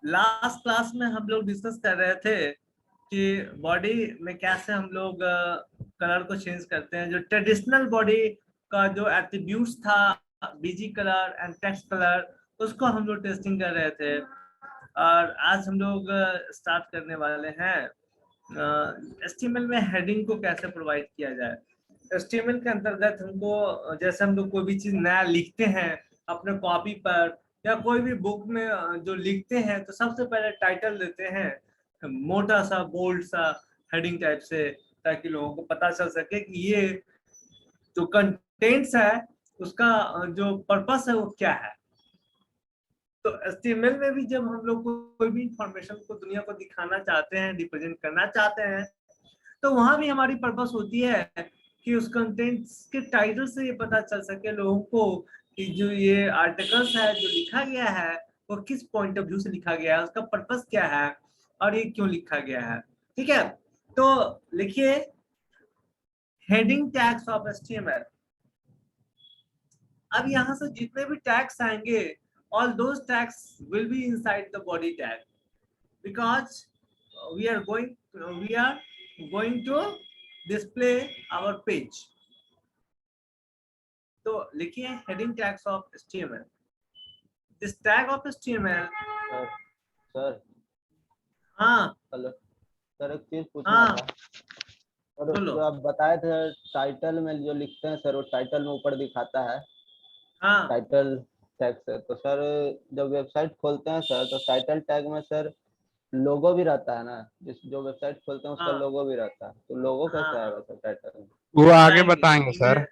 Last class में हम लोग डिस्कस कर रहे थे कि बॉडी में कैसे हम लोग कलर को चेंज करते हैं। जो ट्रेडिशनल बॉडी का जो एट्रीब्यूट्स था, BG colour and text colour, उसको हम लोग टेस्टिंग कर रहे थे। और आज हम लोग स्टार्ट करने वाले हैं एचटीएमएल में हेडिंग को कैसे प्रोवाइड किया जाए। एचटीएमएल के अंतर्गत हमको, जैसे हम लोग कोई भी चीज नया लिखते हैं अपने कॉपी पर या कोई भी बुक में जो लिखते हैं, तो सबसे पहले टाइटल देते हैं मोटा सा बोल्ड सा हेडिंग टाइप से, ताकि लोगों को पता चल सके कि ये जो कंटेंट्स है उसका जो पर्पस है वो क्या है। तो एचटीएमएल में भी जब हम लोग कोई भी इंफॉर्मेशन को दुनिया को दिखाना चाहते हैं, रिप्रेजेंट करना चाहते हैं, तो वहां भी हमारी पर्पस होती है कि उस कंटेंट्स के टाइटल से ये पता चल सके लोगों को कि जो ये आर्टिकल्स है जो लिखा गया है वो किस पॉइंट ऑफ व्यू से लिखा गया है, उसका पर्पस क्या है और ये क्यों लिखा गया है। ठीक है, तो लिखिए हेडिंग टैग्स ऑफ एचटीएमएल। अब यहाँ से जितने भी टैग्स आएंगे, all those tags will be inside the body tag, because we are going to display our page. तो लिखिए heading tags of HTML. This tag of HTML. Sir हाँ hello sir, एक चीज पूछना हाँ था। और जो आप बताए थे टाइटल में जो लिखते हैं सर, वो टाइटल में ऊपर दिखाता है हाँ टाइटल टैग से। तो सर जब वेबसाइट खोलते हैं सर, तो टाइटल टैग में सर लोगो भी रहता है ना, जो वेबसाइट खोलते हैं उसका हाँ लोगो भी रहता है, तो लोगो कैसे हाँ आएगा सर टाइटल में? वो आगे बताएंगे सर।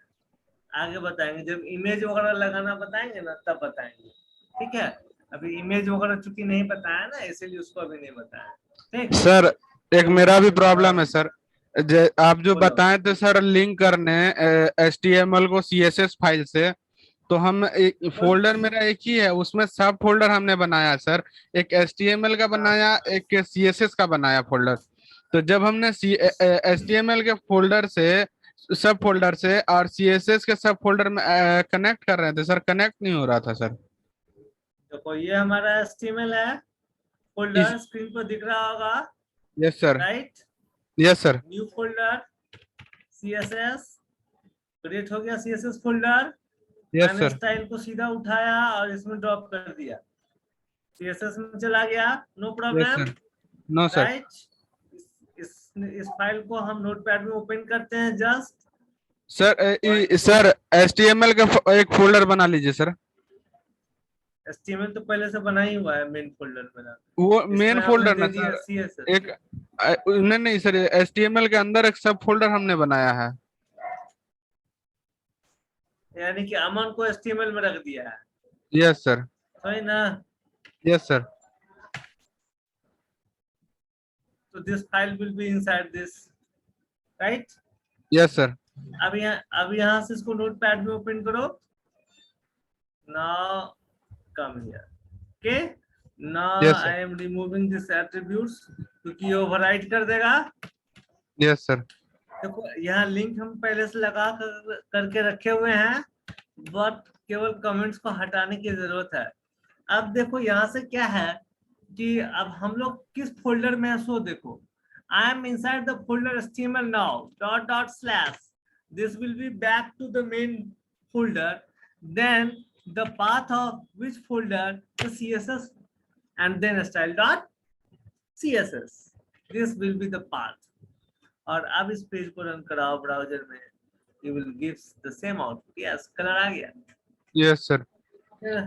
आगे बताएंगे, जब इमेज वगैरह लगाना बताएंगे ना तब बताएंगे। ठीक है, अभी इमेज वगैरह चूंकि नहीं बताया ना, इसीलिए उसको अभी नहीं बताया। ठीक सर एक मेरा भी प्रॉब्लम है सर। आप जो बोलो। बताएं थे सर लिंक करने HTML को CSS फाइल से, तो हम एक फोल्डर मेरा एक ही है, उसमें सब फोल्डर हमने बनाया सर। एक HTML का बनाया, एक CSS का बनाया फोल्डर। तो जब हमने HTML के फोल्डर से सब फोल्डर से और CSS के सब फोल्डर में कनेक्ट कर रहे थे सर, कनेक्ट नहीं हो रहा था सर। देखो ये हमारा HTML है, फोल्डर स्क्रीन पर दिख रहा होगा। Yes sir. Right, yes sir. New folder CSS create हो गया। CSS फोल्डर यस मैंने सर। स्टाइल को सीधा उठाया और इसमें ड्रॉप कर दिया, CSS में चला गया, no yes problem. Sir. No sir. Right, इस फाइल को हम नोटपैड में ओपन करते हैं जस्ट। सर HTML का एक फोल्डर बना लीजिए सर। HTML तो पहले से बना ही हुआ है मेन फोल्डर मेरा, वो मेन इसमें हमने फोल्डर दे ना दिया सर, CSS। एक नहीं नहीं सर, HTML के अंदर एक सब फोल्डर हमने बनाया है। यानी कि अमन को HTML में रख दिया है, यस सर। सही ना? Yes sir. तो this file will be inside this, right? Yes sir. अब यहाँ से इसको नोटपैड में ओपन करो। Now come here, okay. Now yes sir. I am removing this attributes, क्योंकि ये ओवरराइट कर देगा। Yes sir. देखो यहाँ लिंक हम पहले से लगा करके रखे हुए हैं, बट केवल कमेंट्स को हटाने की जरूरत है। अब देखो यहाँ से क्या है कि अब हम लोग किस फोल्डर में है, सो देखो I am inside the folder HTML now dot dot slash, this will be back to the main folder, then the path of which folder, the CSS and then style dot CSS, this will be the path। और अब इस page को run कराओ browser में, you will give the same output। yes, colour आ गया। Yes sir.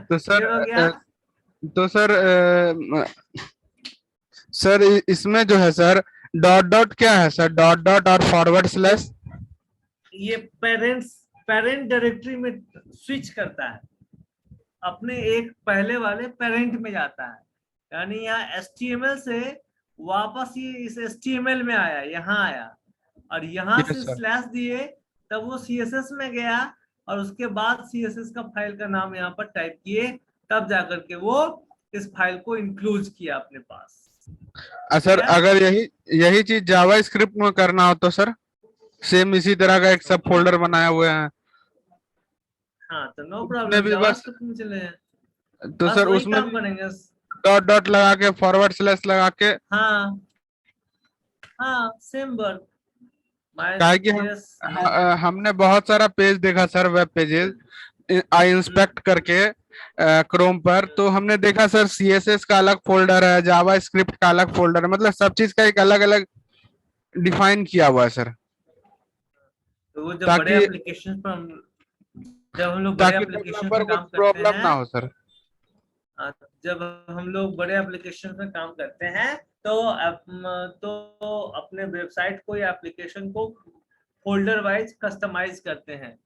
तो sir clear हो गया? तो सर सर इसमें जो है सर डॉट डॉट क्या है सर, डॉट डॉट और फॉरवर्ड स्लैश? ये पेरेंट डायरेक्टरी में स्विच करता है, अपने एक पहले वाले पेरेंट में जाता है। यानी यहाँ HTML से वापस ये इस HTML में आया, यहाँ आया, और यहाँ से स्लैश दिए तब वो CSS में गया, और उसके बाद CSS का फाइल का नाम यहाँ पर टाइप किए, तब जाकर के वो इस फाइल को इंक्लूड किया अपने पास। सर अगर यही चीज जावा स्क्रिप्ट में करना हो तो सर सेम इसी तरह का एक सब फोल्डर बनाया हुआ है। हाँ तो नो प्रॉब्लम, जावा स्क्रिप्ट में चले हैं, तो बस सर वही उसमें काम करेंगे। डॉट डॉट लगा के फॉरवर्ड स्लैश लगा के, हाँ हाँ सेम वर्क काहे कि हमने बहुत सारा पेज देखा sir, web pages I inspect करके क्रोम पर, तो हमने देखा सर सीएसएस का अलग फोल्डर है, जावा स्क्रिप्ट का अलग फोल्डर है, मतलब सब चीज का एक अलग अलग डिफाइन किया हुआ है सर, तो वो जब बड़े ताकि एप्लीकेशन पर जब हम लोग बड़े ताकि एप्लीकेशन डेवलपर पे को काम करते प्रॉब्लम ना हैं, हो सर। जब हम लोग बड़े एप्लीकेशन पे काम करते हैं तो अपने वेबसाइट को या एप्लीकेशन को फोल्डर वाइज कस्टमाइज करते हैं,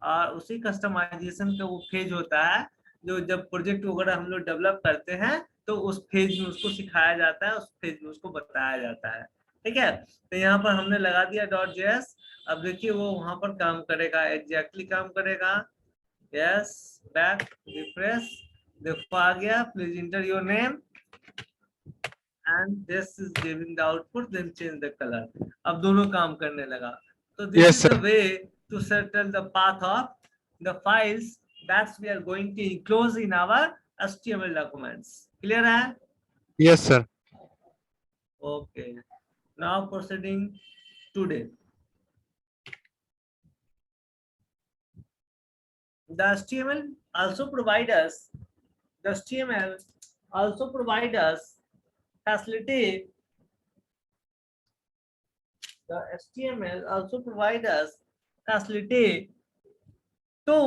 और उसी कस्टमाइजेशन का वो फेज होता है जो जब प्रोजेक्ट वगैरह हम लोग डेवलप करते हैं तो उस फेज में उसको सिखाया जाता है, उस फेज में उसको बताया जाता है। ठीक है, तो यहाँ पर हमने लगा दिया .js। अब देखिए वो वहां पर काम करेगा, एग्जैक्टली काम करेगा। यस, बैक, रिफ्रेश, देखो आ गया, please inter your name and this is giving the output, then change the color। अब दोनों काम करने लगा। तो this yes is the sir, way to settle the path of the files that we are going to enclose in our HTML documents। clear है? Yes sir. Okay, now proceeding today। The HTML also provide us the HTML also provide us facility the HTML also provide us facility to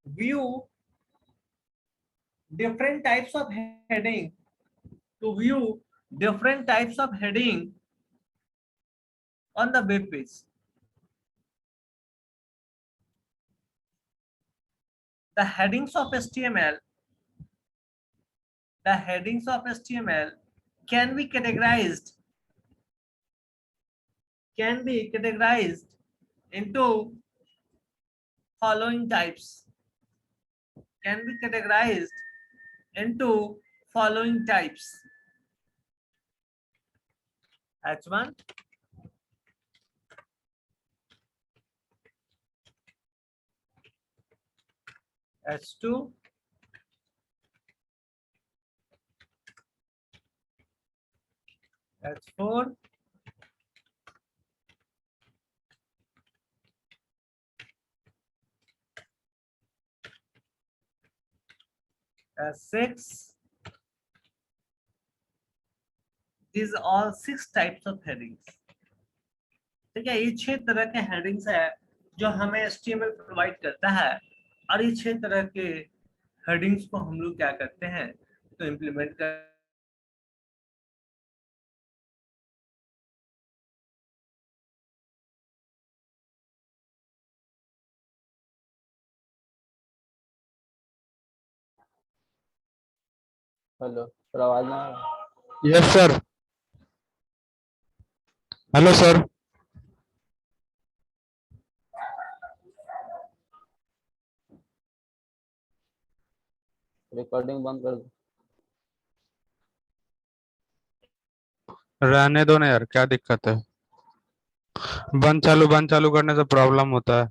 view different types of heading, to view different types of heading on the web page। The headings of HTML, the headings of HTML can be categorized into following types, can be categorized into following types: H1, H2, H4, H6। These are all 6 types of headings। ठीक है, ये 6 तरह के headings है जो हमें HTML provide करता है, और ये 6 तरह के हेडिंग्स को हम लोग क्या करते हैं तो इम्प्लीमेंट कर हेलो सर, आवाज ना आ रहा? Yes sir, hello sir. Recording बंद कर दो। रहने दो ना यार, क्या दिक्कत है, बंद चालू करने से प्रॉब्लम होता है।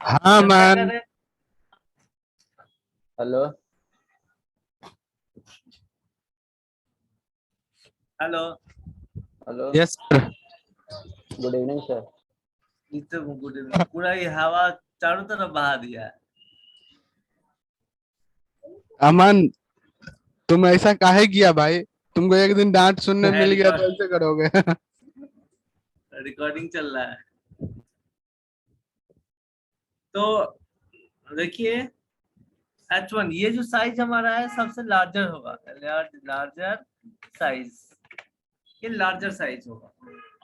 हाँ क्या कर मैन। रहे? Hello hello, hello, yes sir. Good evening sir. इतना गुड इवनिंग, पूरा ये हवा चारों तरफ बहा दिया है। अमन, तुम ऐसा काहे किया भाई, तुमको एक दिन डांट सुनने मिल गया तो रिकॉर्ड ऐसे करोगे? रिकॉर्डिंग चल रहा है। तो देखिए H1 ये जो साइज हमारा है सबसे लार्जर होगा, लार्जर साइज, ये लार्जर साइज होगा।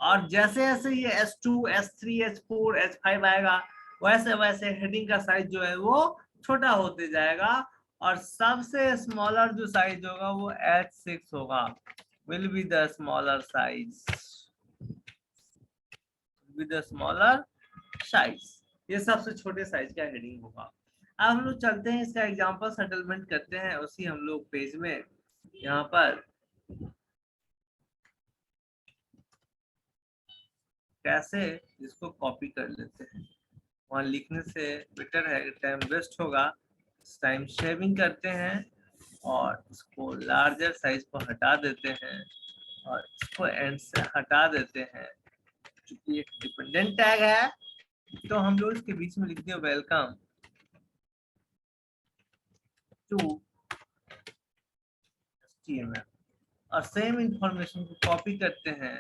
और जैसे जैसे ये S2, S3, H4, H5 आएगा वैसे वैसे हेडिंग का साइज जो है वो छोटा होते जाएगा, और सबसे स्मॉलर जो साइज होगा वो H6 होगा, will be the smaller size, with the smaller size। ये सबसे छोटे साइज का हेडिंग होगा। अब हम लोग चलते हैं इसका एग्जांपल सेटलमेंट करते हैं उसी हम लोग पेज में। यहाँ पर कैसे, इसको कॉपी कर लेते हैं, वहाँ लिखने से बेटर है, टाइम वेस्ट होगा, टाइम सेविंग करते हैं और इसको लार्जर साइज को हटा देते हैं और इसको एंड से हटा देते हैं। क्योंकि एक डिपेंडेंट टैग है तो हम लोग इसके बीच में लिखते हैं वेलकम टू HTML और सेम इंफॉर्मेशन को कॉपी करते हैं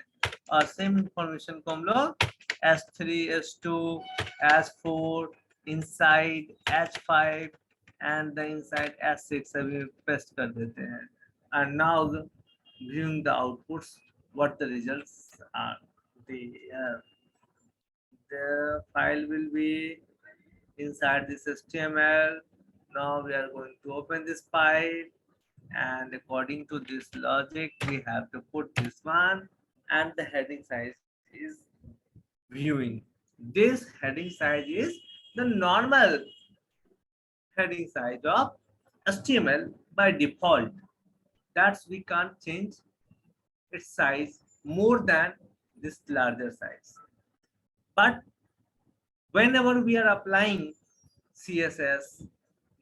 और सेम इंफॉर्मेशन को हम लोग S3, S2, S4, inside H5 and the inside S6 अभी पेस्ट कर देते हैं and now viewing the outputs, what the results are. The file will be inside this HTML. Now we are going to open this file, and according to this logic we have to put this one, and the heading size is viewing. This heading size is the normal heading size of HTML by default. That's we can't change its size more than this larger size. But whenever we are applying CSS,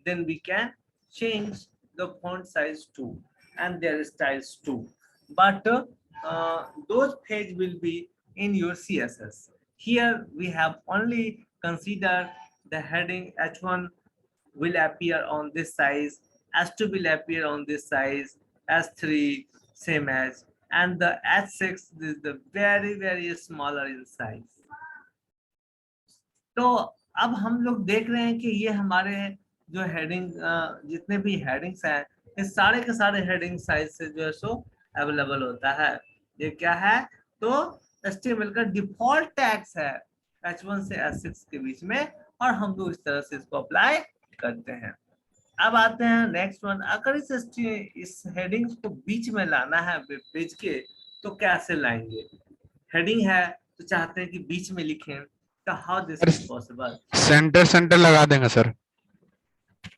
then we can change the font size too and their styles too. But those page will be in your CSS. Here we have only considered the heading H1 will appear on this size, H2 will appear on this size, S3 same as, and the H6 is the very smaller in size. तो अब हम लोग देख रहे हैं कि ये हमारे जो हेडिंग जितने भी हेडिंग्स हैं ये सारे के सारे हेडिंग साइज से जो है सो अवेलेबल होता है। ये क्या है तो HTML का डिफॉल्ट टैग्स है H1 से H6 के बीच में और हम लोग इस तरह से इसको अप्लाई करते हैं। अब आते हैं नेक्स्ट वन, अगर इस हेडिंग्स को बीच में लाना है वेब पेज के तो कैसे लाएंगे? हेडिंग है तो चाहते हैं कि बीच में लिखें, तो how this is possible? Centre लगा देंगे सर।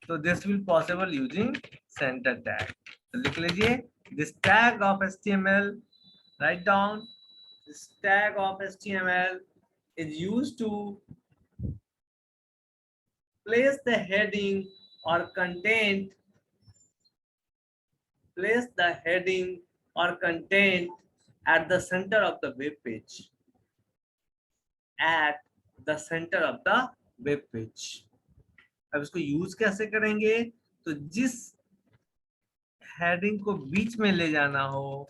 तो this will possible using centre tag. तो लिख लीजिए this tag of HTML, write down this tag of HTML is used to place the heading or content at the center of the web page. At the center of the web page. अब इसको use कैसे करेंगे? तो जिस heading को बीच में ले जाना हो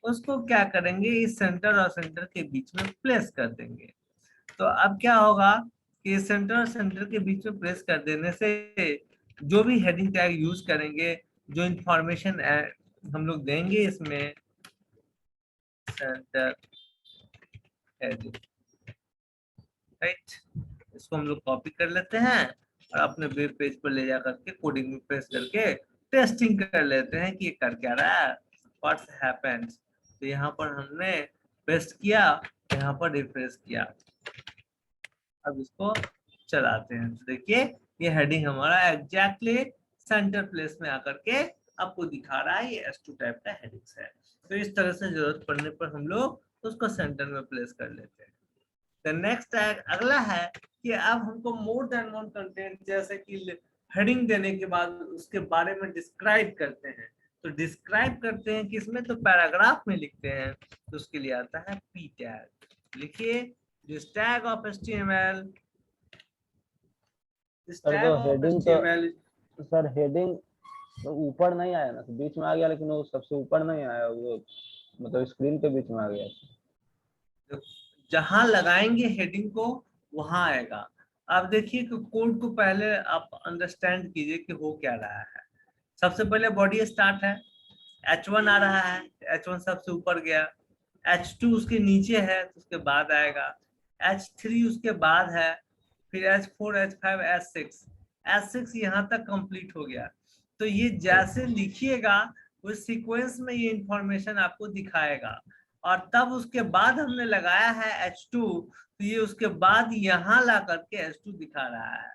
उसको क्या करेंगे, इस सेंटर और सेंटर के बीच में प्लेस कर देंगे। तो अब क्या होगा कि सेंटर और सेंटर के बीच में प्लेस कर देने से जो भी हेडिंग टैग यूज करेंगे, जो इंफॉर्मेशन हम लोग देंगे इसमें सेंटर हेडिंग, राइट, इसको हम लोग कॉपी कर लेते हैं और अपने वेब पेज पर ले जा करके कोडिंग में पेस्ट करके टेस्टिंग कर लेते हैं कि ये कर क्या रहा है, व्हाट्स हैपेंस। तो यहाँ पर हमने पेस्ट किया, यहाँ पर रिफ्रेश किया, अब इसको चलाते हैं तो देखिए ये हेडिंग हमारा एग्जैक्टली सेंटर प्लेस में आकर के आपको दिखा रहा है, ये S2 टाइप का हेडिंग्स है। तो इस तरह से जरूरत पड़ने पर हम लोग उसको सेंटर में प्लेस कर लेते हैं। द नेक्स्ट टैग अगला है कि अब हमको मोर देन वन कंटेंट, जैसे कि हेडिंग देने के बाद उसके बारे में डिस्क्राइब करते हैं, तो डिस्क्राइब करते हैं किसमें, तो पैराग्राफ में लिखते हैं, तो उसके लिए आता है P टैग। लिखिए this tag of HTML, this tag of HTML। Sir heading तो ऊपर नहीं आया ना, तो बीच में आ गया, लेकिन वो सबसे ऊपर नहीं आया, वो मतलब स्क्रीन के बीच में आ गया। जहां लगाएंगे हेडिंग को वहां आएगा। अब देखिए कि कोड को पहले आप अंडरस्टैंड कीजिए कि हो क्या रहा है। सबसे पहले बॉडी स्टार्ट है, H1 आ रहा है, H1 सबसे ऊपर गया, H2 उसके नीचे है तो उसके बाद आएगा, H3 उसके बाद है, फिर H4, H5, S6 यहाँ तक कंप्लीट हो गया। तो ये जैसे लिखिएगा उस सीक्वेंस में ये इंफॉर्मेशन आपको दिखाएगा, और तब उसके बाद हमने लगाया है H2, तो ये उसके बाद यहाँ ला करके H2 दिखा रहा है।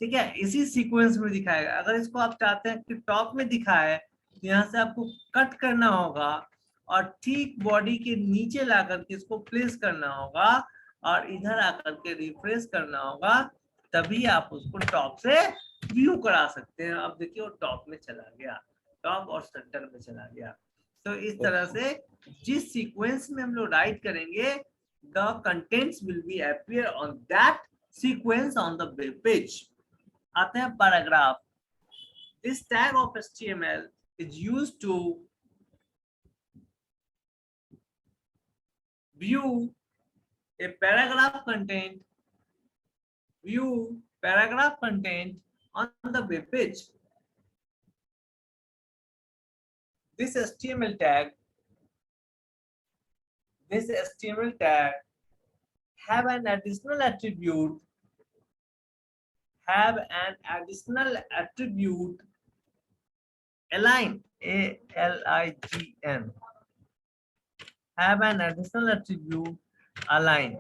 ठीक है, इसी सीक्वेंस में दिखाएगा। अगर इसको आप चाहते हैं कि टॉप में दिखाए तो यहाँ से आपको कट करना होगा और ठीक बॉडी के नीचे ला करके इसको प्लेस करना होगा और इधर आकर के रिफ्रेश करना होगा, तभी आप उसको टॉप से व्यू करा सकते हैं। अब देखिए वो टॉप में चला गया, टॉप और सेंटर में चला गया। तो इस तरह से जिस सीक्वेंस में हम लोग राइट करेंगे, the contents will be appear on that sequence on the web page. आते हैं paragraph. This tag of HTML is used to view a paragraph content, on the web page. This HTML tag have an additional attribute align, ALIGN, have an additional attribute align.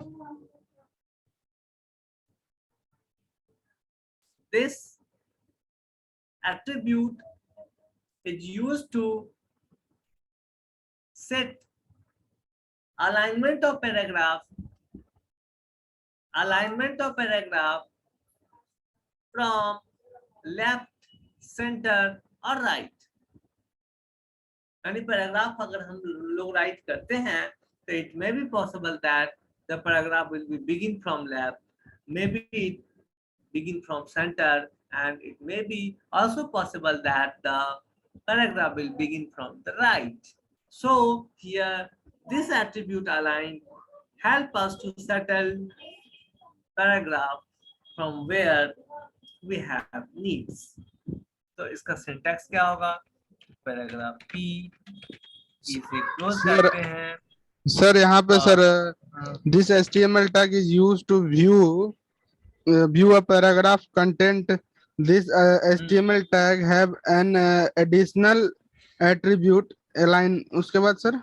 This attribute is used to set alignment of paragraph from left, center or right. यानी paragraph अगर हम लोग right करते हैं तो it may be possible that the paragraph will be begin from left, may be begin from center, and it may be also possible that the paragraph will begin from the right. So here this attribute align help us to settle paragraph from where we have needs. तो इसका syntax क्या होगा? Paragraph P से close करते हैं sir. यहाँ पे sir this HTML tag is used to view a paragraph content. This HTML tag have an additional attribute align. उसके बाद sir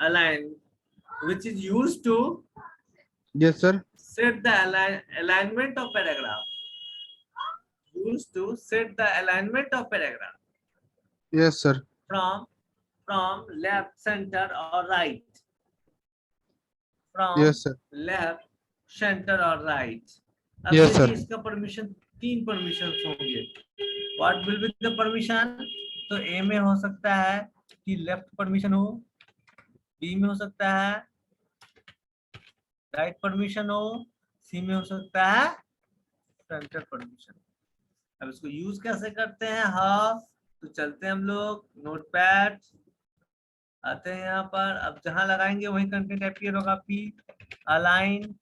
align, which is used to yes sir set the alignment of paragraph. Used to set the alignment of paragraph yes sir from left, center or right. From yes sir left, center or right. अब yes sir इसका permission, 3 permission होंगे. What will be the permission? तो A में हो सकता है कि left permission हो, B में हो सकता है राइट परमिशन हो, C में हो सकता है सेंटर परमिशन. अब इसको यूज कैसे करते हैं? हाँ, तो चलते हैं हम लोग नोटपैड, आते हैं यहाँ पर. अब जहां लगाएंगे वही कंटेंट अपीयर होगा, P अलाइन,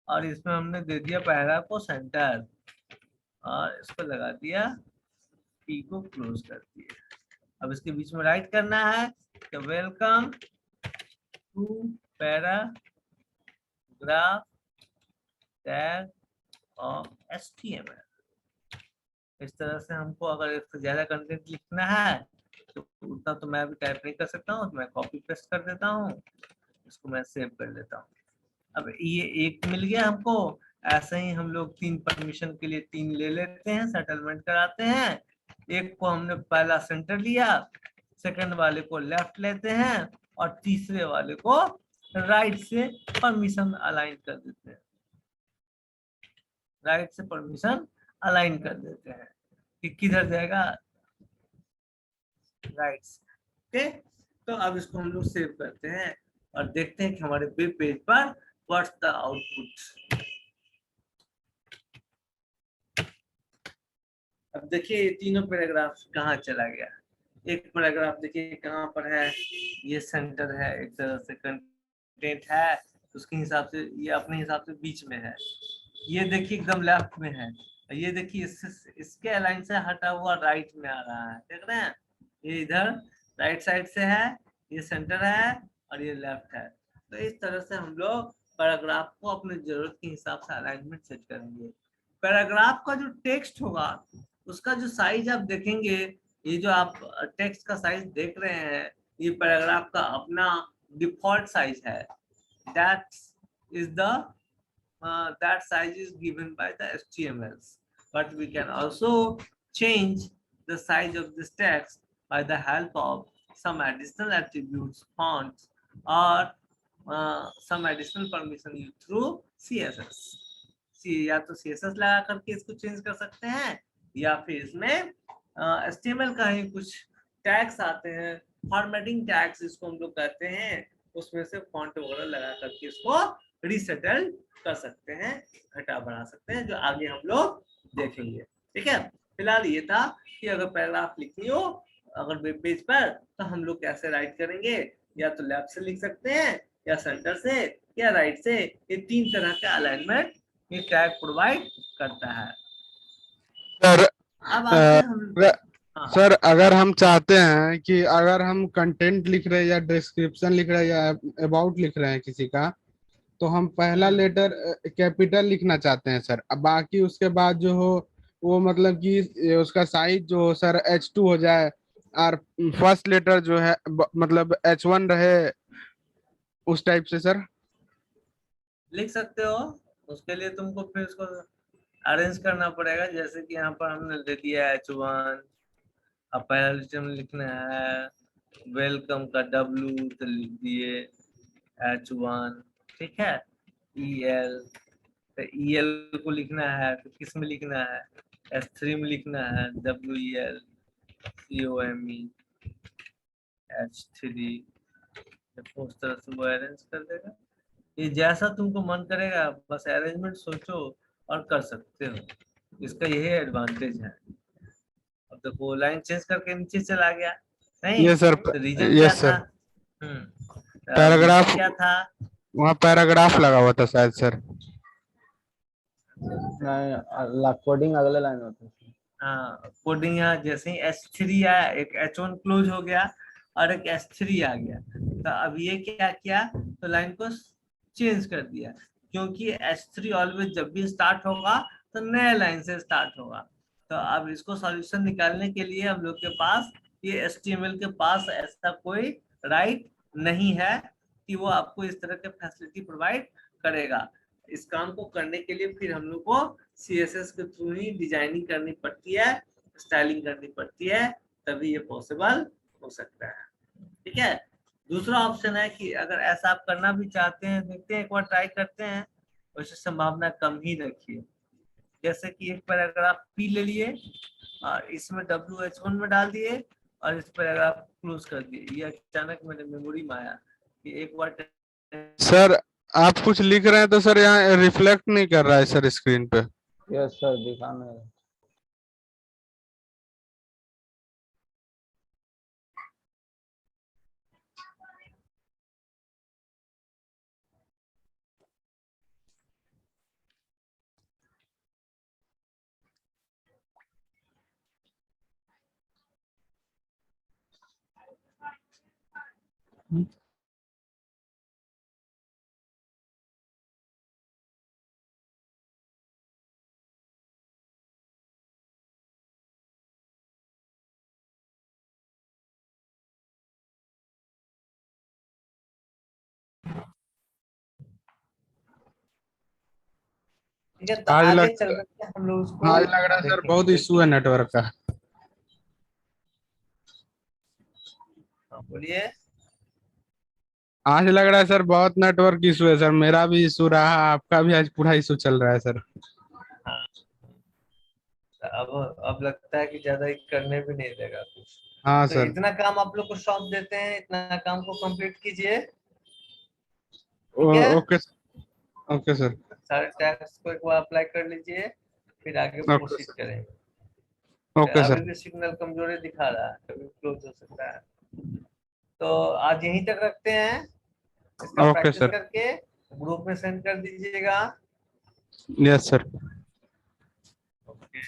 और इसमें हमने दे दिया पैराग्राफ को सेंटर और इसको लगा दिया, P को क्लोज कर दिया. अब इसके बीच में राइट करना है तो welcome to paragraph tag of HTML. इस तरह से हमको अगर इससे ज्यादा कंटेंट लिखना है तो उतना तो मैं भी टाइप नहीं कर सकता हूँ, तो मैं कॉपी पेस्ट कर देता हूँ, इसको मैं सेव कर लेता हूँ. अब ये एक मिल गया हमको. ऐसे ही हम लोग 3 परमिशन के लिए 3 ले लेते हैं, सेटलमेंट कराते हैं. एक को हमने पहला सेंटर लिया, सेकंड वाले को लेफ्ट लेते हैं और तीसरे वाले को राइट से परमिशन अलाइन कर देते हैं. राइट से परमिशन अलाइन कर देते हैं कि किधर जाएगा, राइट से. ओके, तो अब इसको हम लोग सेव करते हैं और देखते हैं कि हमारे वेब पेज पर व्हाट्स द आउटपुट. अब देखिए ये तीनों पैराग्राफ कहाँ चला गया. एक पैराग्राफ देखिए कहाँ पर है, ये सेंटर है, एक तरह से कंटेंट है, उसके हिसाब से ये अपने हिसाब से बीच में है. ये देखिए एकदम लेफ्ट में है, ये देखिए इसके अलाइन से हटा हुआ राइट में आ रहा है. देख रहे हैं, ये इधर राइट साइड से है, ये सेंटर है और ये लेफ्ट है. तो इस तरह से हम लोग पैराग्राफ को अपने जरूरत के हिसाब से अलाइनमेंट सेट करेंगे. पैराग्राफ का जो टेक्स्ट होगा उसका जो साइज आप देखेंगे, ये जो आप टेक्स्ट का साइज देख रहे हैं, ये पैराग्राफ का अपना डिफॉल्ट साइज है. that size is given by the HTML, but we can also change the size of this text by the help of some additional attributes, fonts, or some additional permission through CSS. या तो CSS लगा करके इसको change कर सकते हैं, या फिर इसमें HTML का ही कुछ टैग्स आते हैं, फॉर्मेटिंग टैग्स इसको हम लोग कहते हैं, उसमें से फॉन्ट वगैरह लगा करके इसको रीसेटल कर सकते हैं, घटा बढ़ा सकते हैं, जो आगे हम लोग देखेंगे। ठीक है, फिलहाल ये था कि अगर पैराग्राफ लिखनी हो अगर वेब पेज पर, तो हम लोग कैसे राइट करेंगे, या तो लेफ्ट से लिख सकते हैं, या सेंटर से, या राइट से। ये 3 तरह का अलाइनमेंट ये टैग प्रोवाइड करता है। सर अब आते हैं हम हाँ। सर अगर हम चाहते हैं कि अगर हम कंटेंट लिख रहे हैं या डिस्क्रिप्शन लिख रहे हैं या अबाउट लिख रहे हैं किसी का, तो हम पहला लेटर कैपिटल लिखना चाहते हैं सर, अब बाकी उसके बाद जो हो वो मतलब कि उसका साइज जो हो सर H2 हो जाए, और फर्स्ट लेटर जो है मतलब H1 रहे, उस टाइप से सर लिख सकते हो। उसके लिए तुमको फिर उसको अरेंज करना पड़ेगा, जैसे कि यहाँ पर हमने दे दिया H1, अब पहला लेटर में लिखना है वेलकम का W, तो लिख दिए H1। ठीक है, EL, तो EL को लिखना है तो किस में लिखना है, S3 में लिखना है WEL COME H3। उस तरह से वो अरेंज कर देगा। ये जैसा तुमको मन करेगा बस अरेंजमेंट सोचो और कर सकते हो, इसका यही एडवांटेज है। अब देखो लाइन चेंज करके नीचे चला गया, नहीं ये सर तो रीजन ये क्या सर था, पैराग्राफ क्या था, वहाँ पैराग्राफ लगा हुआ था शायद सर। नहीं, कोडिंग अगले लाइन होता है। हाँ कोडिंग यहाँ जैसे ही S3 आया, एक H1 क्लोज हो गया और एक S3 आ गया, तो अब ये क्या किया, तो लाइन को चेंज कर दिया, क्योंकि S3 ऑलवेज जब भी स्टार्ट होगा तो नया लाइन से स्टार्ट होगा। तो अब इसको सॉल्यूशन निकालने के लिए हम लोग के पास ये HTML के पास ऐसा कोई राइट नहीं है कि वो आपको इस तरह के फैसिलिटी प्रोवाइड करेगा। इस काम को करने के लिए फिर हम लोग को CSS के थ्रू ही डिजाइनिंग करनी पड़ती है, स्टाइलिंग करनी पड़ती है, तभी ये पॉसिबल हो सकता है। ठीक है, दूसरा ऑप्शन है कि अगर ऐसा आप करना भी चाहते हैं, देखते हैं एक बार ट्राई करते हैं, वैसे संभावना कम ही रखिए। जैसे कि एक पैराग्राफ P ले लिए और इसमें WH1 में डाल दिए और इस पैराग्राफ क्लोज कर दिए, ये अचानक मेरे मेमोरी में आया कि एक बार सर आप कुछ लिख रहे हैं तो सर यहाँ रिफ्लेक्ट नहीं कर रहा है सर स्क्रीन पे। यस सर, दिखाना है। ठीक है, तो आज आगे लग चल करके हम लोग उसको आज लग रहा है सर बहुत इशू है नेटवर्क का। बोलिए। आज लग रहा है सर बहुत नेटवर्क इशू है सर, मेरा भी इशू रहा, आपका भी आज पूरा इशू चल रहा है सर। हाँ, अब लगता है कि ज्यादा ही करने भी नहीं देगा कुछ। हाँ तो सर। इतना काम आप लोग को सौंप देते हैं, इतना काम को कंप्लीट कीजिए। ठीक है, ओके ओके सर। सारे टैक्स को एक बार अप्लाई कर लीजिए, फिर आगे ओके प्रोसीड सर। करेंगे। ओके अभी सर। भी सिग्नल कमजोरी दिखा रहा है, कभी क्लोज हो सकता है। तो आज यहीं तक रखते हैं, इसका ओके प्रैक्टिस सर। करके ग्रुप में सेंड कर दीजिएगा। Yes sir. ओके।